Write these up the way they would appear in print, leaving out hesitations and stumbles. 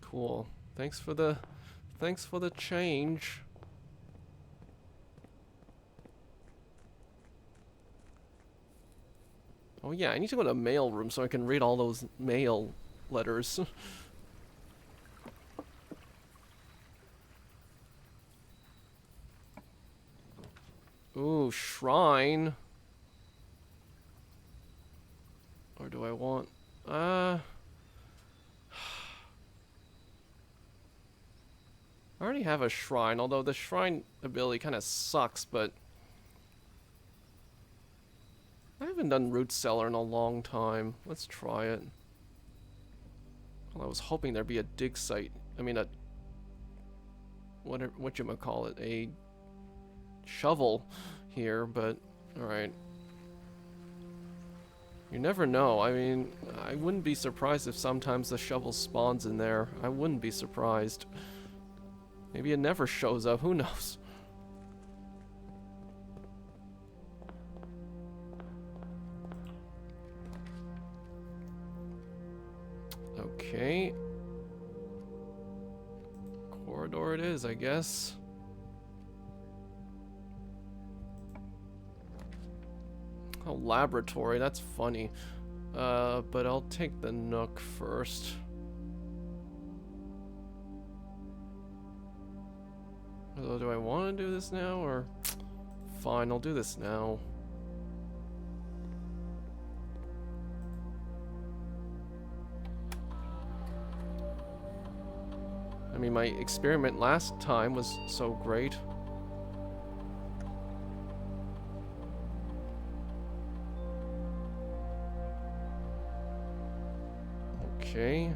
Cool. Thanks for the change. Oh yeah, I need to go to the mail room so I can read all those mail letters. Ooh, shrine. Or do I want... I already have a shrine, although the shrine ability kind of sucks, but... I haven't done Root Cellar in a long time. Let's try it. Well, I was hoping there'd be a dig site. I mean, a... whatchamacallit? A shovel here, but... Alright. You never know. I mean, I wouldn't be surprised if sometimes the shovel spawns in there. I wouldn't be surprised. Maybe it never shows up. Who knows? Okay. Corridor it is, I guess. Oh, laboratory. That's funny. But I'll take the Nook first. Although, do I want to do this now, or... Fine, I'll do this now. I mean, my experiment last time was so great. Okay.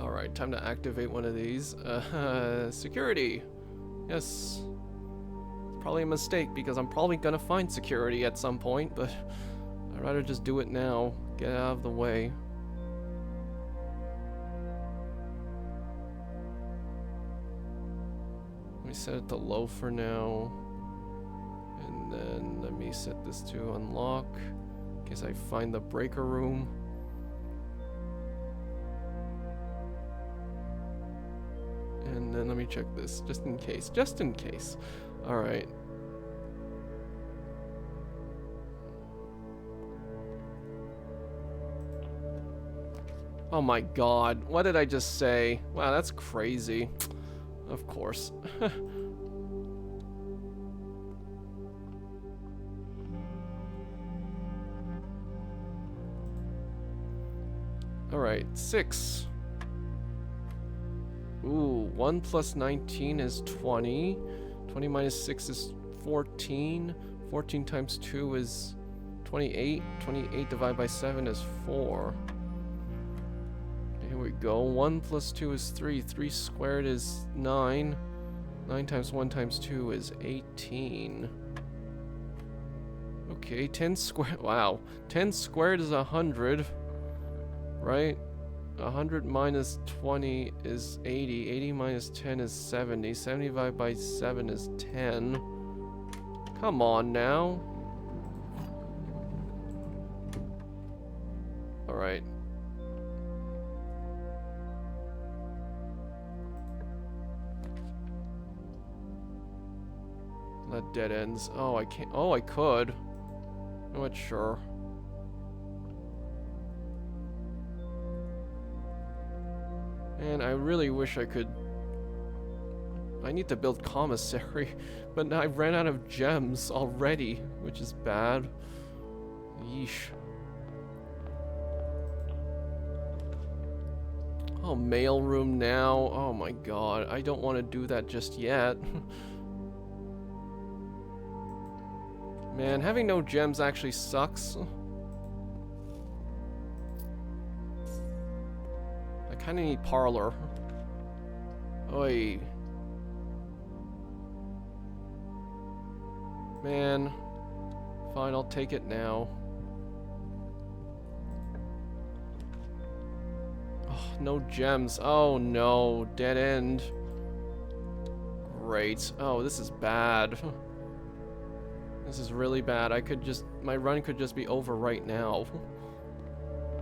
Alright, time to activate one of these. Security! Yes. Probably a mistake because I'm probably gonna find security at some point, but I'd rather just do it now. Get out of the way. Let me set it to low for now. And then let me set this to unlock in case I find the breaker room. And then let me check this, just in case. Just in case. Alright. Oh my god, what did I just say? Wow, that's crazy. Of course. Alright, 6. Ooh, 1 plus 19 is 20. 20 minus 6 is 14. 14 times 2 is 28. 28 divided by 7 is 4. Here we go. 1 plus 2 is 3. 3 squared is 9. 9 times 1 times 2 is 18. Okay, 10 squared. Wow. 10 squared is 100. Right? 100 minus 20 is 80. 80 minus 10 is 70. 70 divided by 7 is 10. Come on now. Alright. That dead ends. Oh, I can't. Oh, I could. I'm not sure. And I really wish I could... I need to build commissary, but I ran out of gems already, which is bad. Yeesh. Oh, mailroom now. Oh my god, I don't want to do that just yet. Man, having no gems actually sucks. I kinda need parlor. Oi. Man. Fine, I'll take it now. Oh, no gems. Oh no, dead end. Great. Oh, this is bad. This is really bad. My run could just be over right now.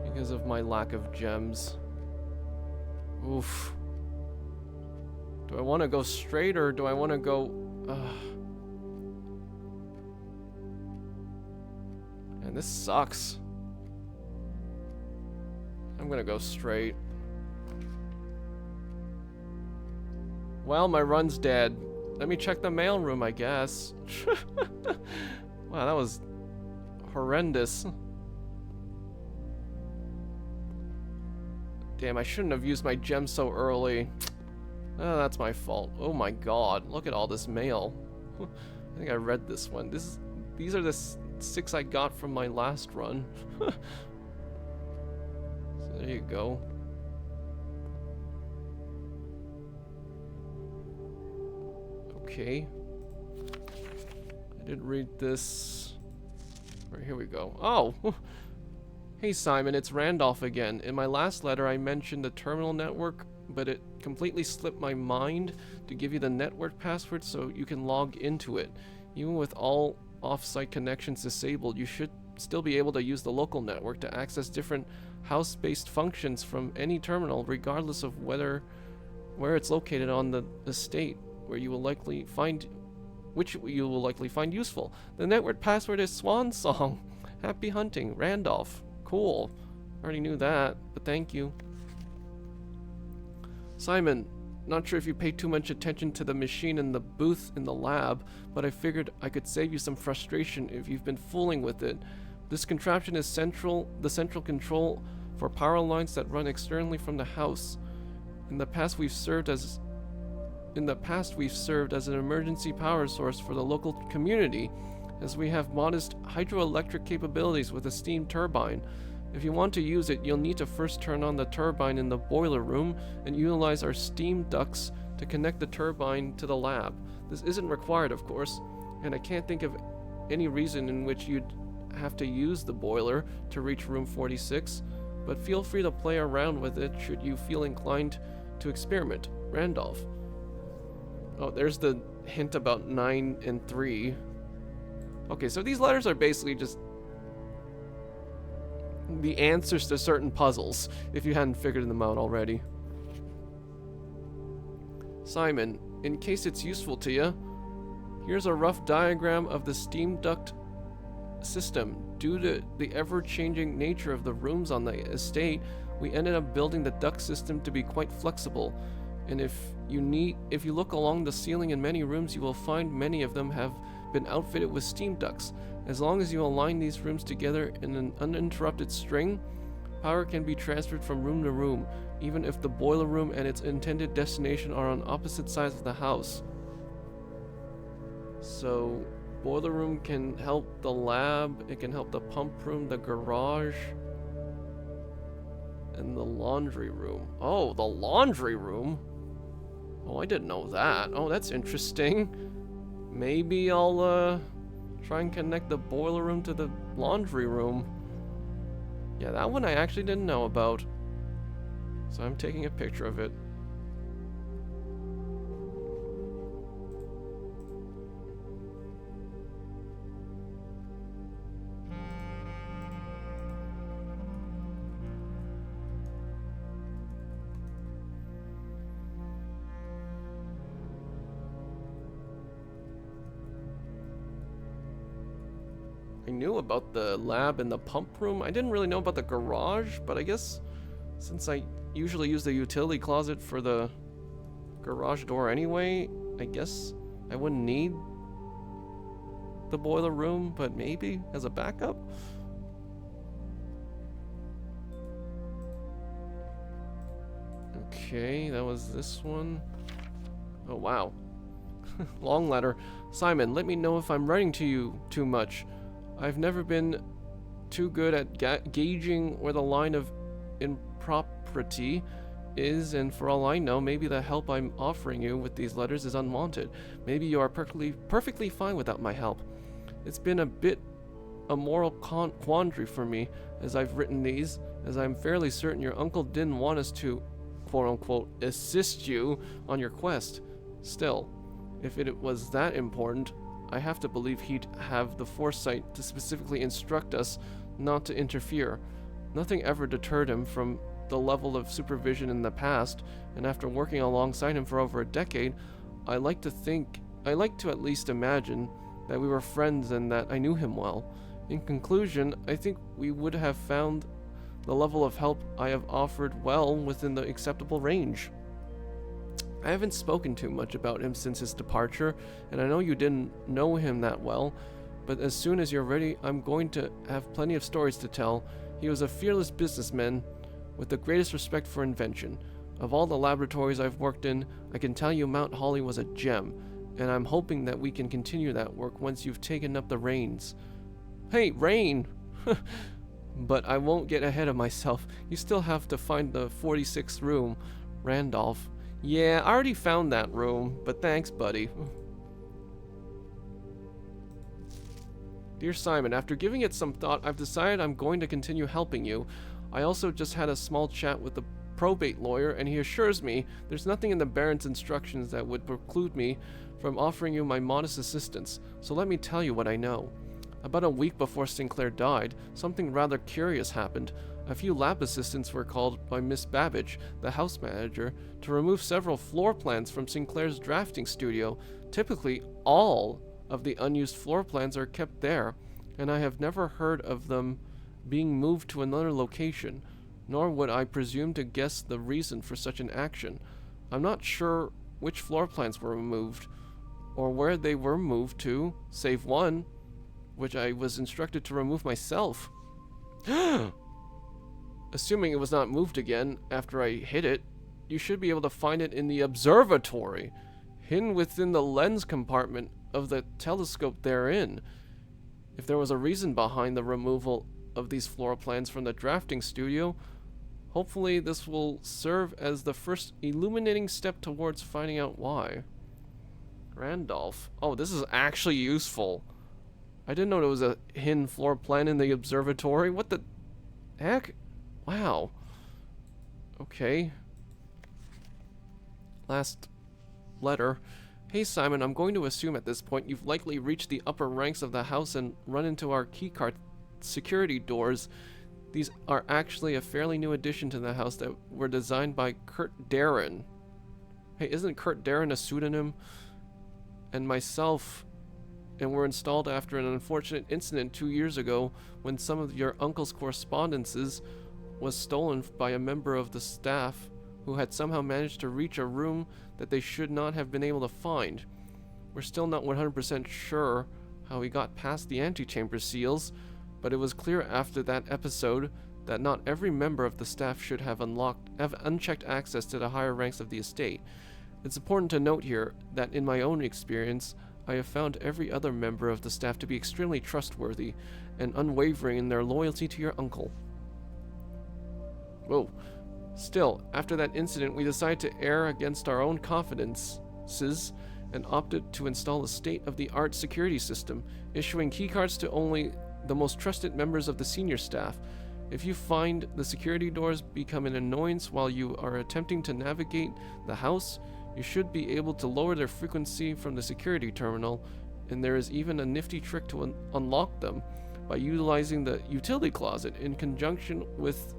Because of my lack of gems. Oof. Do I want to go straight or do I want to go... And this sucks. I'm gonna go straight. Well, my run's dead. Let me check the mailroom, I guess. Wow, that was horrendous. Damn, I shouldn't have used my gem so early. Oh, that's my fault. Oh my god, look at all this mail. I think I read this one. These are the 6 I got from my last run. So there you go. Okay. I did read this. Right, here we go. Oh! Hey Simon, it's Randolph again. In my last letter I mentioned the terminal network, but it completely slipped my mind to give you the network password so you can log into it. Even with all off-site connections disabled, you should still be able to use the local network to access different house-based functions from any terminal, regardless of where it's located on the estate, which you will likely find useful. The network password is Swan Song. Happy hunting, Randolph. Cool. Already knew that, but thank you. Simon, not sure if you pay too much attention to the machine in the booth in the lab, but I figured I could save you some frustration if you've been fooling with it. This contraption is the central control for power lines that run externally from the house. In the past we've served as an emergency power source for the local community, as we have modest hydroelectric capabilities with a steam turbine. If you want to use it, you'll need to first turn on the turbine in the boiler room and utilize our steam ducts to connect the turbine to the lab. This isn't required, of course, and I can't think of any reason in which you'd have to use the boiler to reach room 46, but feel free to play around with it should you feel inclined to experiment. Randolph. Oh, there's the hint about 9 and 3. Okay, so these letters are basically just the answers to certain puzzles, if you hadn't figured them out already. Simon, in case it's useful to you, here's a rough diagram of the steam duct system. Due to the ever-changing nature of the rooms on the estate, we ended up building the duct system to be quite flexible. And if you look along the ceiling in many rooms, you will find many of them have been outfitted with steam ducts. As long as you align these rooms together in an uninterrupted string, power can be transferred from room to room, even if the boiler room and its intended destination are on opposite sides of the house. So, boiler room can help the lab, it can help the pump room, the garage, and the laundry room. Oh, the laundry room? Oh, I didn't know that. Oh, that's interesting. Maybe I'll, try and connect the boiler room to the laundry room. Yeah, that one I actually didn't know about. So I'm taking a picture of it. I knew about the lab and the pump room. I didn't really know about the garage, but I guess since I usually use the utility closet for the garage door anyway, I guess I wouldn't need the boiler room, but maybe as a backup. Okay, that was this one. Oh, wow. Long letter. Simon, let me know if I'm writing to you too much. I've never been too good at gauging where the line of impropriety is, and for all I know, maybe the help I'm offering you with these letters is unwanted. Maybe you are perfectly fine without my help. It's been a moral quandary for me as I've written these, as I'm fairly certain your uncle didn't want us to, quote-unquote, assist you on your quest. Still, if it was that important, I have to believe he'd have the foresight to specifically instruct us not to interfere. Nothing ever deterred him from the level of supervision in the past, and after working alongside him for over a decade, I like to at least imagine that we were friends and that I knew him well. In conclusion, I think we would have found the level of help I have offered well within the acceptable range. I haven't spoken too much about him since his departure, and I know you didn't know him that well, but as soon as you're ready, I'm going to have plenty of stories to tell. He was a fearless businessman with the greatest respect for invention. Of all the laboratories I've worked in, I can tell you Mount Holly was a gem, and I'm hoping that we can continue that work once you've taken up the reins. Hey, Rain! But I won't get ahead of myself. You still have to find the 46th room, Randolph. Yeah, I already found that room, but thanks, buddy. Dear Simon, after giving it some thought, I've decided I'm going to continue helping you. I also just had a small chat with the probate lawyer, and he assures me there's nothing in the Baron's instructions that would preclude me from offering you my modest assistance. So let me tell you what I know. About a week before Sinclair died, something rather curious happened. A few lab assistants were called by Miss Babbage, the house manager, to remove several floor plans from Sinclair's drafting studio. Typically, all of the unused floor plans are kept there, and I have never heard of them being moved to another location, nor would I presume to guess the reason for such an action. I'm not sure which floor plans were removed, or where they were moved to, save one, which I was instructed to remove myself. Assuming it was not moved again after I hit it, you should be able to find it in the observatory, hidden within the lens compartment of the telescope therein. If there was a reason behind the removal of these floor plans from the drafting studio, hopefully this will serve as the first illuminating step towards finding out why. Randolph. Oh, this is actually useful. I didn't know there was a hidden floor plan in the observatory. What the heck? Wow. Okay. Last letter. Hey Simon, I'm going to assume at this point you've likely reached the upper ranks of the house and run into our keycard security doors. These are actually a fairly new addition to the house that were designed by Kurt Darren. Hey, isn't Kurt Darren a pseudonym? And myself, and were installed after an unfortunate incident 2 years ago when some of your uncle's correspondences was stolen by a member of the staff who had somehow managed to reach a room that they should not have been able to find. We're still not 100% sure how he got past the antechamber seals, but it was clear after that episode that not every member of the staff should have unchecked access to the higher ranks of the estate. It's important to note here that in my own experience, I have found every other member of the staff to be extremely trustworthy and unwavering in their loyalty to your uncle. Whoa. Still, after that incident, we decided to err against our own confidences and opted to install a state-of-the-art security system, issuing keycards to only the most trusted members of the senior staff. If you find the security doors become an annoyance while you are attempting to navigate the house, you should be able to lower their frequency from the security terminal, and there is even a nifty trick to unlock them by utilizing the utility closet in conjunction with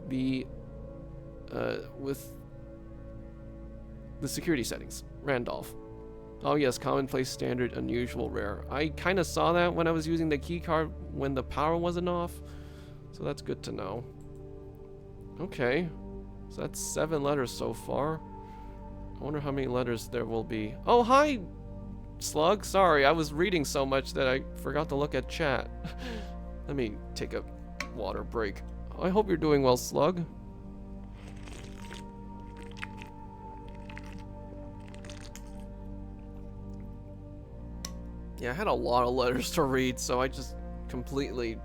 the security settings. Randolph. Oh yes, commonplace, standard, unusual, rare. I kind of saw that when I was using the key card when the power wasn't off, so that's good to know. Okay, so that's 7 letters so far. I wonder how many letters there will be. Oh, hi, Slug. Sorry, I was reading so much that I forgot to look at chat. Let me take a water break. I hope you're doing well, Slug. Yeah, I had a lot of letters to read, so I just completely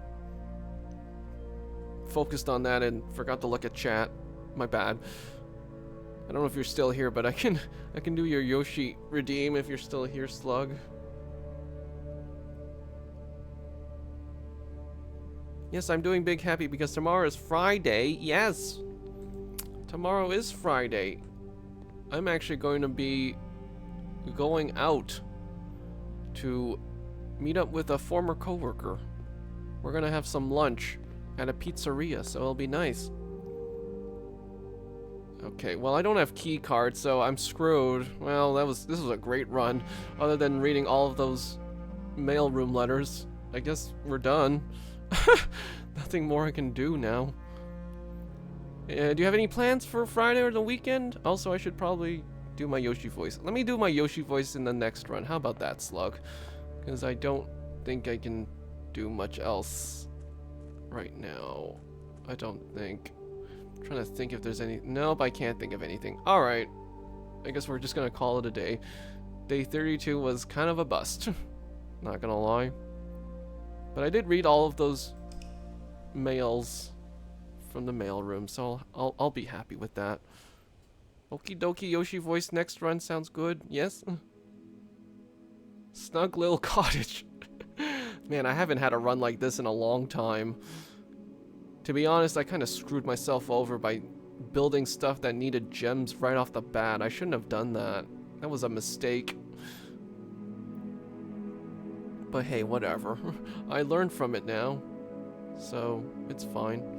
focused on that and forgot to look at chat. My bad. I don't know if you're still here, but I can do your Yoshi redeem if you're still here, Slug. Yes, I'm doing big happy because tomorrow is Friday. Yes! Tomorrow is Friday. I'm actually going to be going out to meet up with a former coworker. We're gonna have some lunch at a pizzeria, so it'll be nice. Okay, well, I don't have key cards, so I'm screwed. Well, this was a great run. Other than reading all of those mailroom letters, I guess we're done. Nothing more I can do now. Do you have any plans for Friday or the weekend? Also, I should probably do my Yoshi voice. Let me do my Yoshi voice in the next run. How about that, Slug? Because I don't think I can do much else right now. I don't think. I'm trying to think if there's any. Nope, I can't think of anything. Alright. I guess we're just gonna call it a day. Day 32 was kind of a bust. Not gonna lie. But I did read all of those mails from the mailroom, so I'll be happy with that. Okie dokie, Yoshi voice next run sounds good. Yes? Snug little cottage. Man, I haven't had a run like this in a long time. To be honest, I kind of screwed myself over by building stuff that needed gems right off the bat. I shouldn't have done that. That was a mistake. But hey, whatever. I learned from it now, so it's fine.